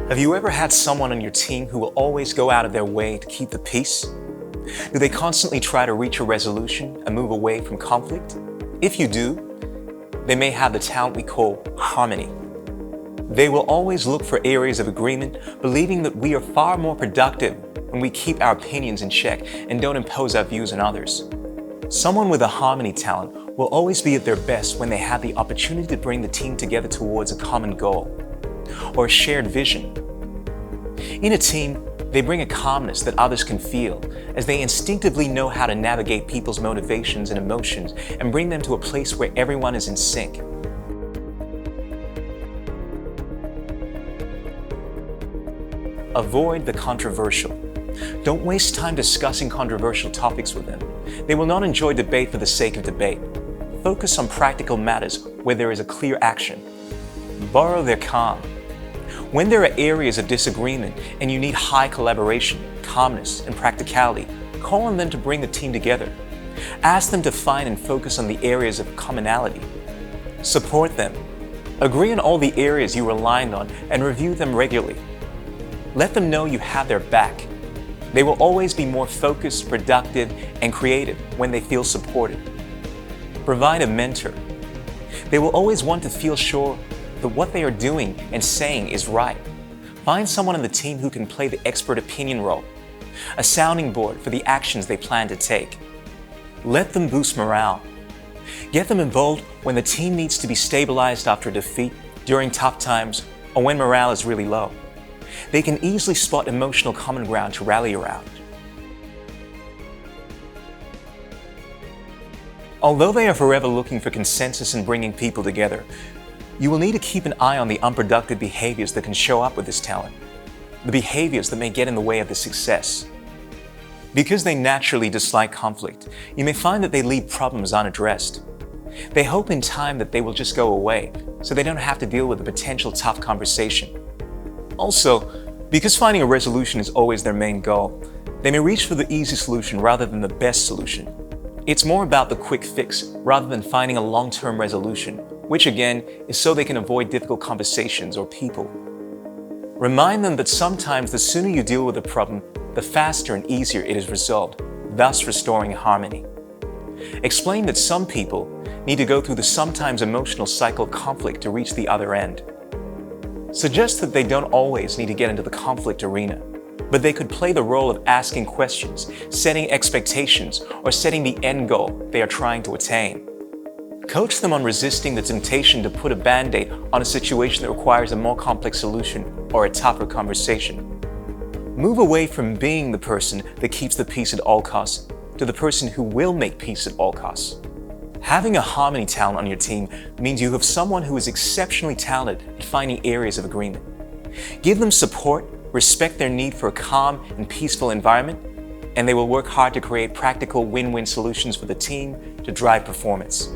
Have you ever had someone on your team who will always go out of their way to keep the peace? Do they constantly try to reach a resolution and move away from conflict? If you do, they may have the talent we call harmony. They will always look for areas of agreement, believing that we are far more productive when we keep our opinions in check and don't impose our views on others. Someone with a harmony talent will always be at their best when they have the opportunity to bring the team together towards a common goal or a shared vision. In a team, they bring a calmness that others can feel, as they instinctively know how to navigate people's motivations and emotions and bring them to a place where everyone is in sync. Avoid the controversial. Don't waste time discussing controversial topics with them. They will not enjoy debate for the sake of debate. Focus on practical matters where there is a clear action. Borrow their calm. When there are areas of disagreement and you need high collaboration, calmness, and practicality, call on them to bring the team together. Ask them to find and focus on the areas of commonality. Support them. Agree on all the areas you are aligned on and review them regularly. Let them know you have their back. They will always be more focused, productive, and creative when they feel supported. Provide a mentor. They will always want to feel sure that what they are doing and saying is right. Find someone on the team who can play the expert opinion role, a sounding board for the actions they plan to take. Let them boost morale. Get them involved when the team needs to be stabilized after a defeat, during tough times, or when morale is really low. They can easily spot emotional common ground to rally around. Although they are forever looking for consensus and bringing people together, you will need to keep an eye on the unproductive behaviors that can show up with this talent, the behaviors that may get in the way of the success. Because they naturally dislike conflict, you may find that they leave problems unaddressed. They hope in time that they will just go away, so they don't have to deal with a potential tough conversation. Also, because finding a resolution is always their main goal, they may reach for the easy solution rather than the best solution. It's more about the quick fix rather than finding a long-term resolution, which again is so they can avoid difficult conversations or people. Remind them that sometimes the sooner you deal with a problem, the faster and easier it is resolved, thus restoring harmony. Explain that some people need to go through the sometimes emotional cycle of conflict to reach the other end. Suggest that they don't always need to get into the conflict arena, but they could play the role of asking questions, setting expectations, or setting the end goal they are trying to attain. Coach them on resisting the temptation to put a band-aid on a situation that requires a more complex solution or a tougher conversation. Move away from being the person that keeps the peace at all costs to the person who will make peace at all costs. Having a harmony talent on your team means you have someone who is exceptionally talented at finding areas of agreement. Give them support, respect their need for a calm and peaceful environment, and they will work hard to create practical win-win solutions for the team to drive performance.